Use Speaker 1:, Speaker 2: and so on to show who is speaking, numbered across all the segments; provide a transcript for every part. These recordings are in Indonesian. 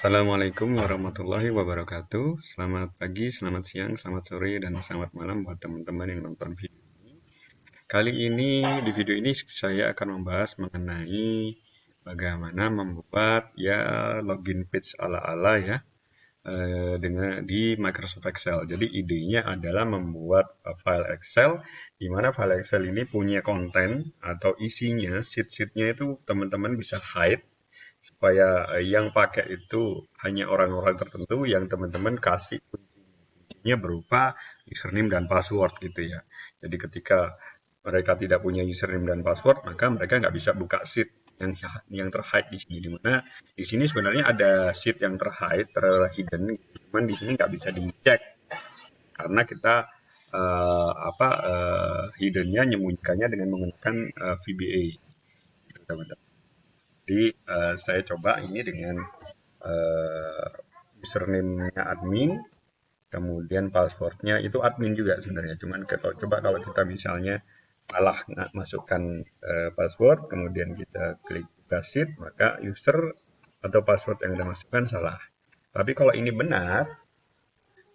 Speaker 1: Assalamualaikum warahmatullahi wabarakatuh. Selamat pagi, selamat siang, selamat sore, dan selamat malam buat teman-teman yang nonton video ini. Kali ini, di video ini saya akan membahas mengenai bagaimana membuat login page ala-ala dengan di Microsoft Excel. Jadi idenya adalah membuat file Excel, di mana file Excel ini punya konten atau isinya, sheet-sheetnya itu teman-teman bisa hide supaya yang pakai itu hanya orang-orang tertentu yang teman-teman kasih kuncinya berupa username dan password gitu ya. Jadi ketika mereka tidak punya username dan password, maka mereka nggak bisa buka sheet yang terhide di sini. Dimana di sini sebenarnya ada sheet yang terhide, terhidden, cuman di sini nggak bisa dicek karena kita hiddennya menyembunyikannya dengan menggunakan VBA, gitu, teman-teman. Jadi saya coba ini dengan uh, username-nya admin, kemudian passwordnya itu admin juga sebenarnya. Cuman coba kalau kita misalnya salah masukkan password, kemudian kita klik buka sheet, maka user atau password yang kita masukkan salah. Tapi kalau ini benar,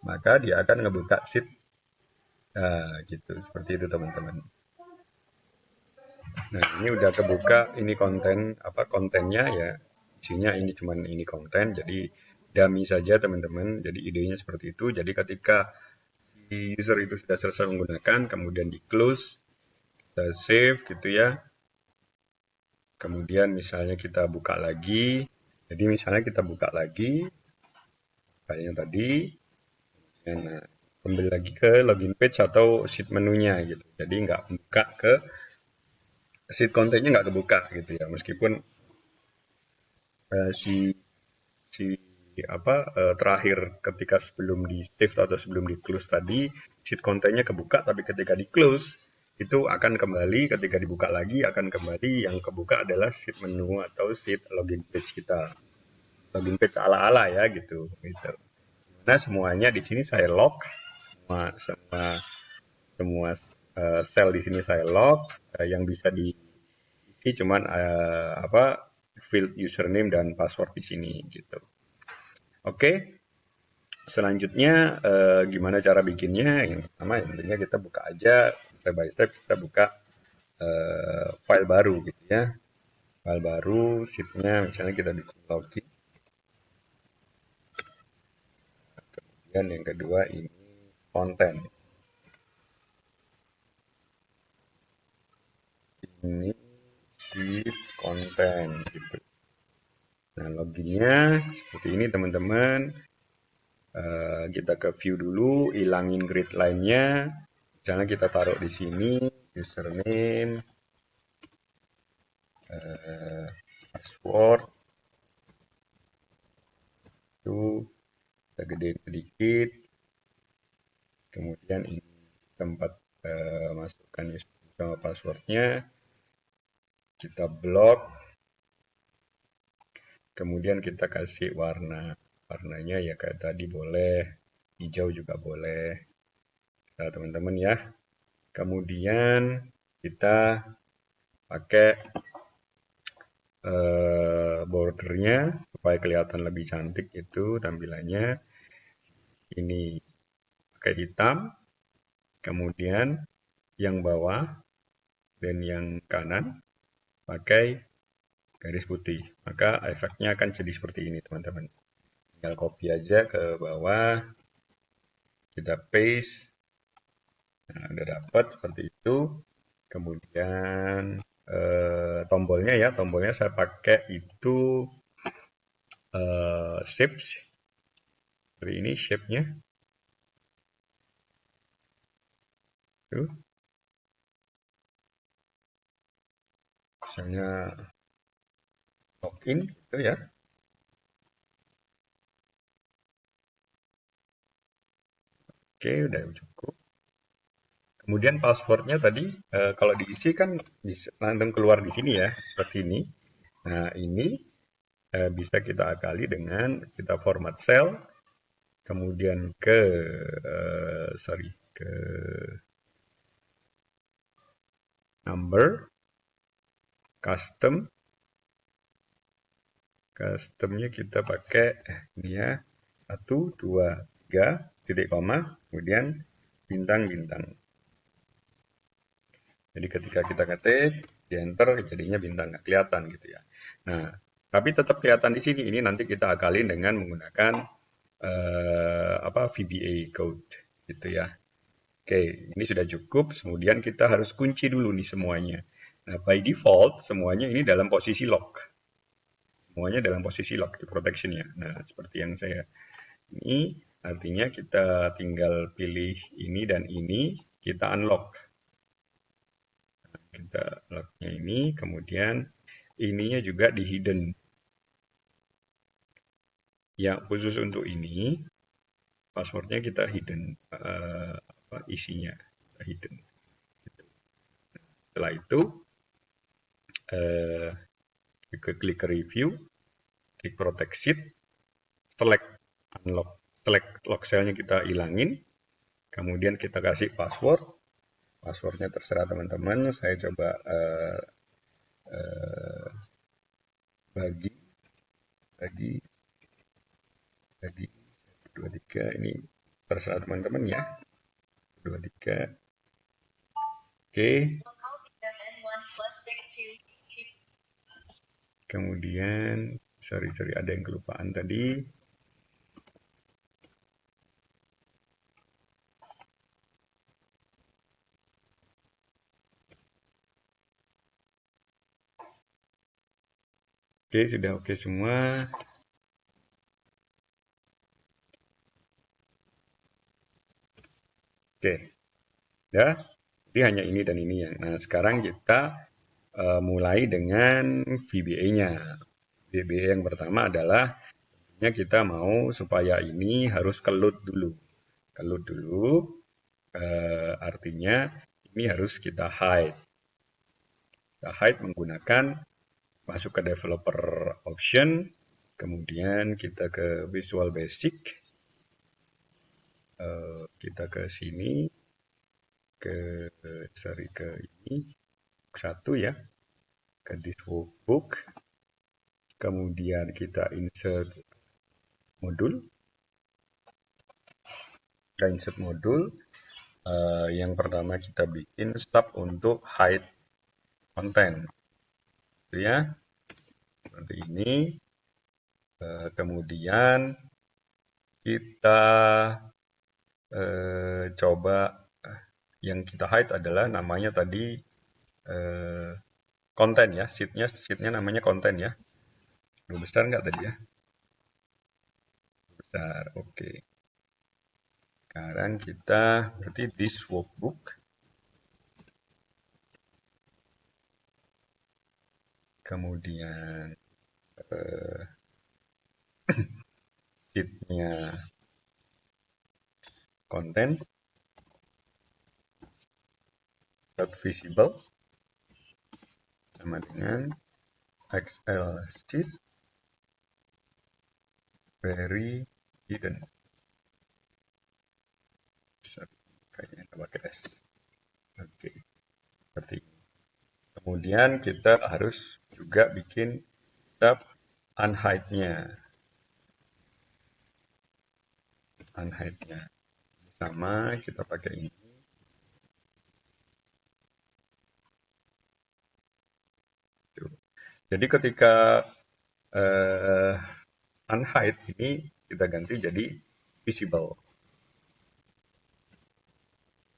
Speaker 1: maka dia akan ngebuka sheet. Nah, gitu. Seperti itu teman-teman. Nah, ini udah kebuka, ini kontennya ya. Isinya ini cuman ini konten, jadi dummy saja teman-teman. Jadi idenya seperti itu. Jadi ketika si user itu sudah selesai menggunakan, kemudian di close, kita save gitu ya. Kemudian misalnya kita buka lagi. Jadi misalnya kita buka lagi kayak yang tadi. Nah, kembali lagi ke login page atau sheet menunya gitu. Jadi nggak buka ke sheet kontennya, nggak kebuka gitu ya. Meskipun si si terakhir ketika sebelum di save atau sebelum di close tadi sheet kontennya kebuka, tapi ketika di close itu akan kembali, ketika dibuka lagi akan kembali yang kebuka adalah sheet menu atau sheet login page kita, login page ala-ala ya gitu. Nah, semuanya di sini saya lock, semua semua semua sel di sini saya lock, yang bisa diisi cuman field username dan password di sini gitu. Oke, selanjutnya gimana cara bikinnya? Yang pertama intinya kita buka aja step by step, kita buka file baru gitu ya. File baru, sheetnya misalnya kita bikin login. Kemudian yang kedua ini konten. Ini sheet konten gitu. Nah, loginnya seperti ini teman-teman. Kita ke view dulu, hilangin grid line-nya. Misalnya kita taruh di sini username, password itu kita gedein sedikit. Kemudian ini tempat masukkan username sama passwordnya, kita blok. Kemudian kita kasih warnanya ya kayak tadi, boleh hijau juga boleh. Nah, teman-teman ya. Kemudian kita pakai bordernya supaya kelihatan lebih cantik itu tampilannya. Ini pakai hitam, kemudian yang bawah dan yang kanan pakai garis putih. Maka efeknya akan jadi seperti ini teman-teman. Tinggal copy aja ke bawah, kita paste. Nah, udah dapat seperti itu. Kemudian tombolnya saya pakai itu shape seperti ini, shape-nya tuh, misalnya login gitu ya. Oke, udah cukup. Kemudian passwordnya tadi kalau diisi kan bisa langsung keluar di sini ya, seperti ini. Nah, ini bisa kita akali dengan kita format cell, kemudian ke number, custom, Customnya kita pakai ini ya, 1, 2, 3, titik koma, kemudian bintang-bintang. Jadi ketika kita ketik, di enter, jadinya bintang, nggak kelihatan gitu ya. Nah, tapi tetap kelihatan di sini. Ini nanti kita akalin dengan menggunakan VBA code gitu ya. Oke, ini sudah cukup. Kemudian kita harus kunci dulu nih semuanya. Nah, by default semuanya ini dalam posisi lock. Semuanya dalam posisi lock di protection-nya. Nah, seperti yang saya ini artinya kita tinggal pilih ini dan ini, kita unlock. Kita locknya ini, kemudian ininya juga di hidden. Ya, khusus untuk ini, passwordnya kita hidden, isinya hidden. Setelah itu, klik review, klik protect sheet, select unlock, select lock cell-nya kita hilangin, kemudian kita kasih password. Passwordnya terserah teman-teman. Saya coba bagi 23 ini terserah teman-teman ya. 23. Oke. Kemudian sorry ada yang kelupaan tadi. Oke, sudah oke semua. Oke. Ya. Jadi hanya ini dan ini ya. Nah, sekarang kita mulai dengan VBA-nya. VBA yang pertama adalah tentunya kita mau supaya ini harus keload dulu. Keload dulu artinya ini harus kita hide. Kita hide menggunakan masuk ke developer option, kemudian kita ke Visual Basic, kita ke sini, ke ini, satu ya, ke this workbook, kemudian kita insert modul, yang pertama kita bikin stop untuk hide content, gitu ya, seperti ini. Kemudian kita coba yang kita hide adalah namanya tadi konten ya, sheetnya namanya konten ya. Udah besar nggak tadi ya? Besar, oke. Sekarang kita berarti this workbook. Kemudian sheetnya konten not visible sama dengan Excel sheet very hidden. Kayaknya kita pakai S. Oke, seperti ini. Kemudian kita harus juga bikin tab unhide-nya. Unhide-nya sama kita pakai ini. Jadi ketika unhide ini kita ganti jadi visible.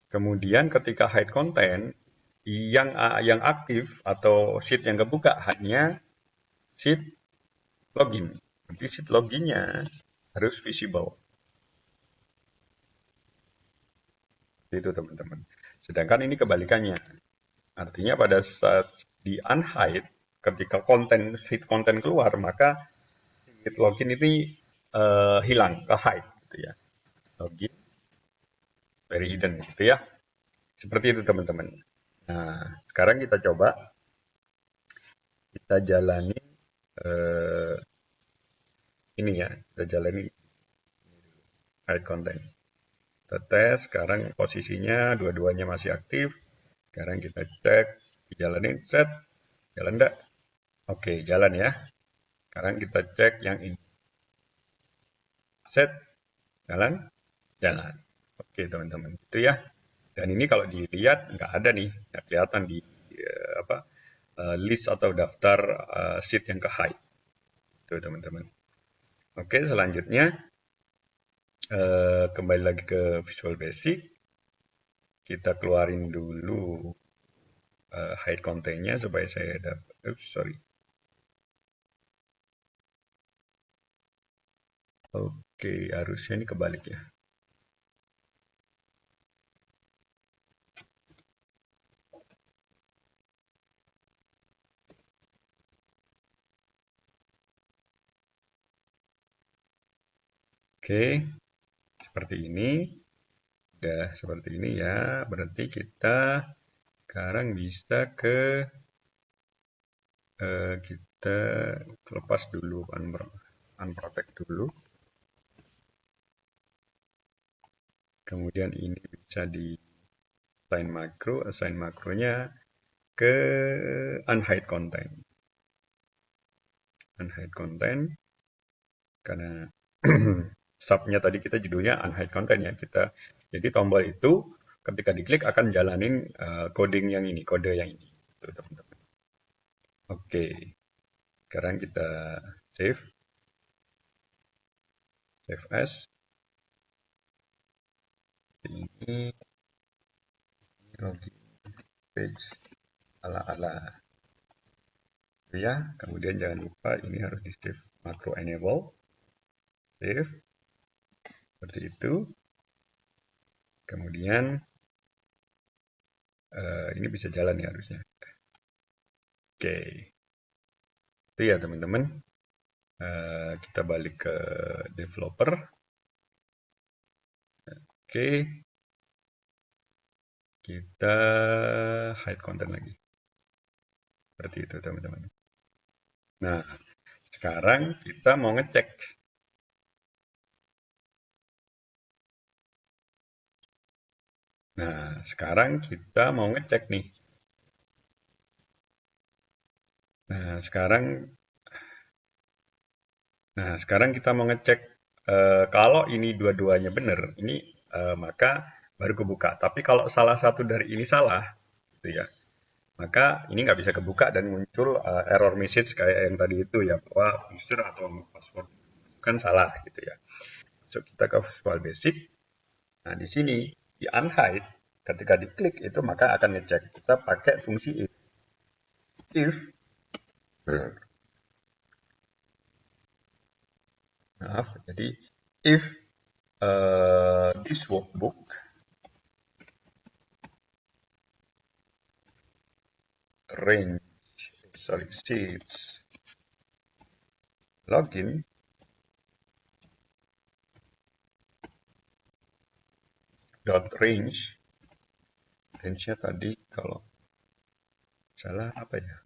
Speaker 1: Kemudian ketika hide content yang aktif atau sheet yang kebuka hanya sheet login. Jadi sheet loginnya harus visible. Itu teman-teman. Sedangkan ini kebalikannya. Artinya pada saat di unhide ketika sheet konten keluar maka sheet login ini hilang, ke hide gitu ya. Login very hidden gitu ya. Seperti itu teman-teman. Nah, sekarang kita coba kita jalani ini ya, kita jalani hide content. Kita tes, sekarang posisinya dua-duanya masih aktif. Sekarang kita cek, dijalanin, set, jalan enggak? Oke, jalan ya. Sekarang kita cek yang ini. Set, jalan, jalan. Oke teman-teman, itu ya. Dan ini kalau dilihat nggak ada nih, nggak kelihatan di list atau daftar sheet yang ke hide. Itu teman-teman. Oke, selanjutnya kembali lagi ke Visual Basic. Kita keluarin dulu hide content-nya supaya saya dapat. Oops, sorry. Oke, harusnya ini kebalik ya. Oke, seperti ini. Udah seperti ini ya. Berarti kita sekarang bisa kita lepas dulu unprotect dulu. Kemudian ini bisa di assign makronya ke unhide content. Unhide content karena subnya tadi kita judulnya unhide content ya. Jadi tombol itu ketika diklik akan jalanin coding yang ini, kode yang ini. Tuh, teman-teman. Oke. Sekarang kita save. Save as. Ini login page ala-ala ya. Kemudian jangan lupa ini harus di save macro enable. Save. Seperti itu. Kemudian ini bisa jalan ya harusnya. Oke. Itu ya teman-teman. Kita balik ke developer. Oke. Kita hide content lagi. Seperti itu teman-teman. Nah, sekarang kita mau ngecek. Nah, sekarang kita mau ngecek nih. Nah, sekarang kita mau ngecek kalau ini dua-duanya benar, ini maka baru kebuka. Tapi kalau salah satu dari ini salah, gitu ya, maka ini nggak bisa kebuka dan muncul error message kayak yang tadi itu ya, bahwa user atau password kan salah gitu ya. So, kita ke Visual Basic. Nah, di sini di unhide, ketika diklik itu maka akan ngecek. Kita pakai fungsi if. If maaf, jadi if this workbook range sheets login dot range-nya tadi kalau salah apa ya,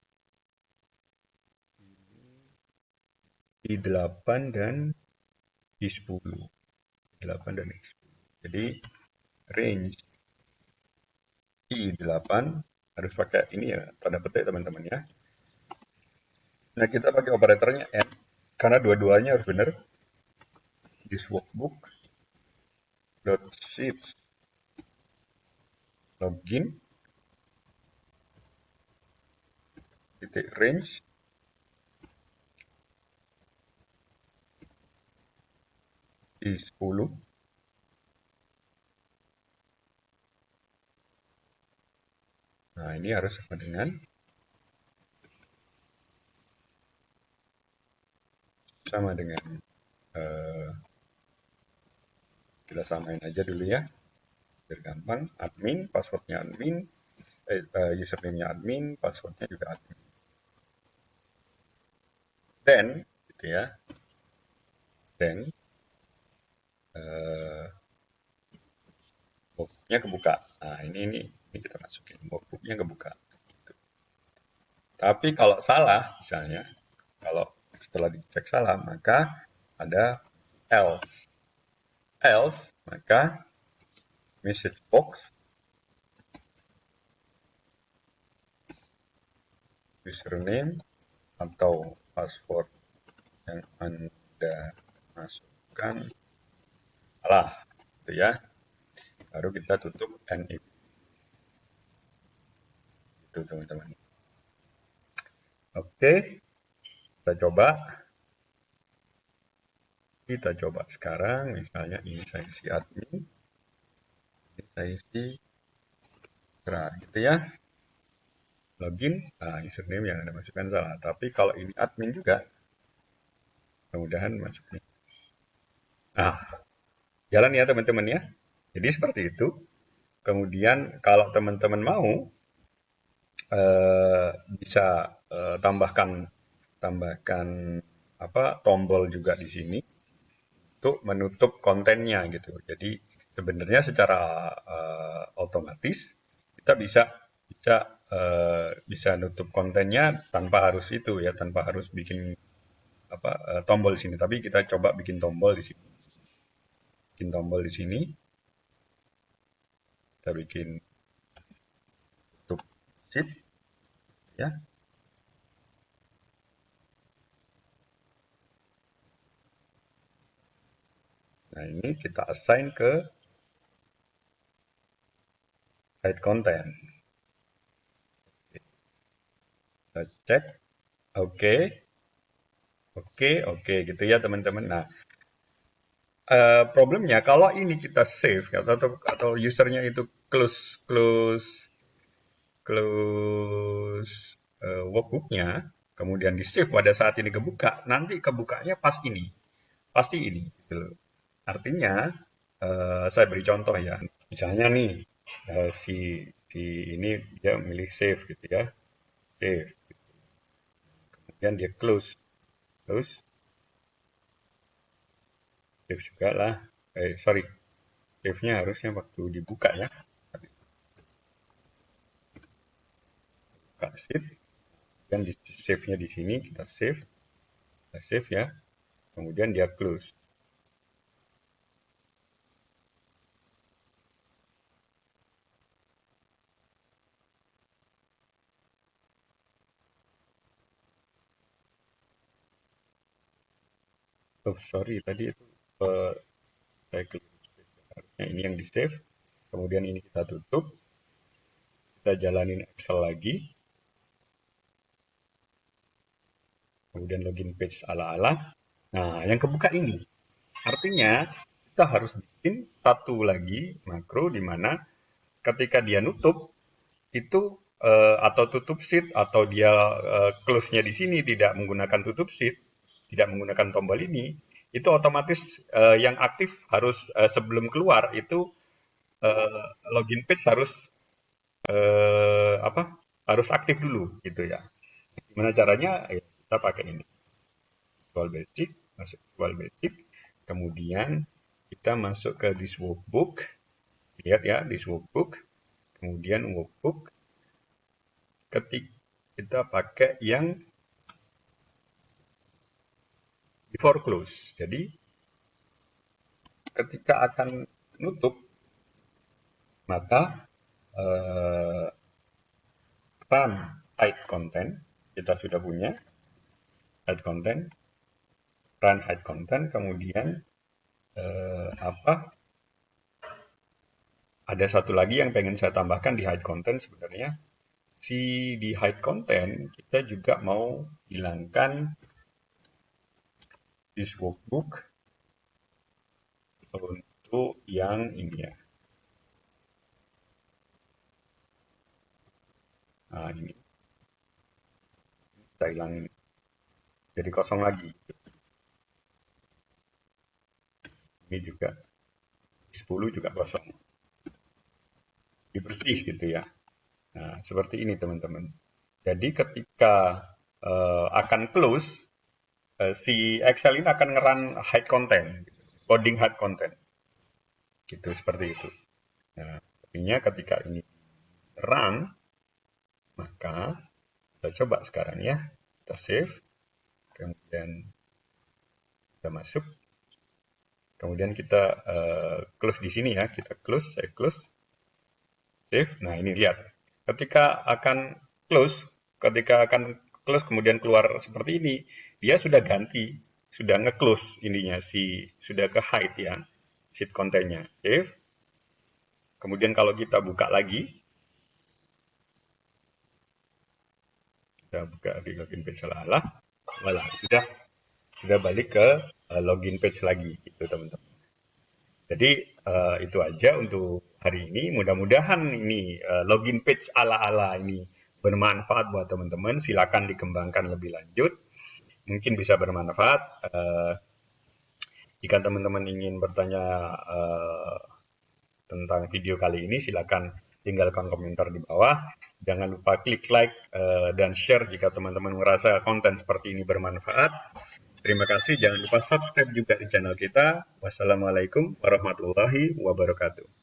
Speaker 1: di 8 dan di 10, 8 dan di 10. Jadi range i8 harus pakai ini ya, tanda petik teman-teman ya. Nah, kita pakai operatornya and karena dua-duanya harus benar. This workbook dot sheets login titik range i10. Nah, ini harus sama dengan kita samain aja dulu ya biar gampang. Admin, passwordnya admin, username-nya admin, passwordnya juga admin. Then gitu ya, then workbook-nya kebuka. Nah, ini kita masukin workbook-nya kebuka. Tapi kalau salah misalnya, kalau setelah dicek salah maka ada else. Else maka message box username atau password yang Anda masukkan salah, gitu ya. Baru kita tutup NIP. Itu teman-teman. Oke, kita coba. Kita coba sekarang, misalnya ini saya isi admin, ini saya isi gitu ya. Login, nah username yang Anda masukkan salah. Tapi kalau ini admin juga, mudah-mudahan masuknya. Nah, jalan ya teman-teman ya. Jadi seperti itu. Kemudian kalau teman-teman mau, bisa tambahkan apa tombol juga di sini untuk menutup kontennya gitu. Jadi sebenarnya secara otomatis kita bisa nutup kontennya tanpa harus itu ya, tanpa harus bikin tombol di sini. Tapi kita coba bikin tombol di sini. Bikin tombol di sini. Kita bikin tutup shift ya. Nah, ini kita assign ke hide content. Kita cek. Oke. Oke, gitu ya teman-teman. Nah, problemnya kalau ini kita save atau usernya itu close workbooknya, kemudian di save pada saat ini kebuka, nanti kebukanya pasti ini. Gitu. Artinya, saya beri contoh ya, misalnya nih si ini dia milih save gitu ya, save, kemudian dia close save juga lah, sorry, save-nya harusnya waktu dibuka ya, buka save, dan di save-nya di sini kita save ya, kemudian dia close. Oh sorry tadi itu saya klik harusnya ini yang di save, kemudian ini kita tutup, kita jalanin Excel lagi, kemudian login page ala-ala. Nah yang kebuka ini artinya kita harus bikin satu lagi makro di mana ketika dia nutup itu atau tutup sheet atau dia close-nya di sini tidak menggunakan tutup sheet, tidak menggunakan tombol ini, itu otomatis yang aktif harus sebelum keluar itu login page harus aktif dulu gitu ya. Gimana caranya? Kita pakai ini Visual Basic, masuk Visual Basic, kemudian kita masuk ke this workbook, lihat ya this workbook, kemudian workbook, ketik kita pakai yang before close. Jadi ketika akan nutup maka run hide content kita sudah punya hide content, run hide content, kemudian ada satu lagi yang pengen saya tambahkan di hide content sebenarnya. Di hide content kita juga mau hilangkan this workbook untuk yang ini ya. Nah ini kita hilangin jadi kosong lagi. Ini juga 10 juga kosong. Dibersih gitu ya. Nah, seperti ini teman-teman. Jadi ketika akan close, si Excel ini akan ngeran hide content, coding hide content. Gitu, seperti itu. Nah, artinya ketika ini run, maka kita coba sekarang ya. Kita save, kemudian kita masuk, kemudian kita close di sini ya. Kita close, saya close, save. Nah, ini lihat. Ketika akan close kemudian keluar seperti ini, dia sudah ganti sudah nge-close ininya, sudah ke hide ya, sheet kontennya. If kemudian kalau kita buka lagi, kita buka di login page salah, voilà, sudah balik ke login page lagi, gitu teman-teman. Jadi itu aja untuk hari ini. Mudah-mudahan ini login page ala-ala ini bermanfaat buat teman-teman. Silakan dikembangkan lebih lanjut. Mungkin bisa bermanfaat. Jika teman-teman ingin bertanya tentang video kali ini, silakan tinggalkan komentar di bawah. Jangan lupa klik like dan share jika teman-teman merasa konten seperti ini bermanfaat. Terima kasih. Jangan lupa subscribe juga di channel kita. Wassalamualaikum warahmatullahi wabarakatuh.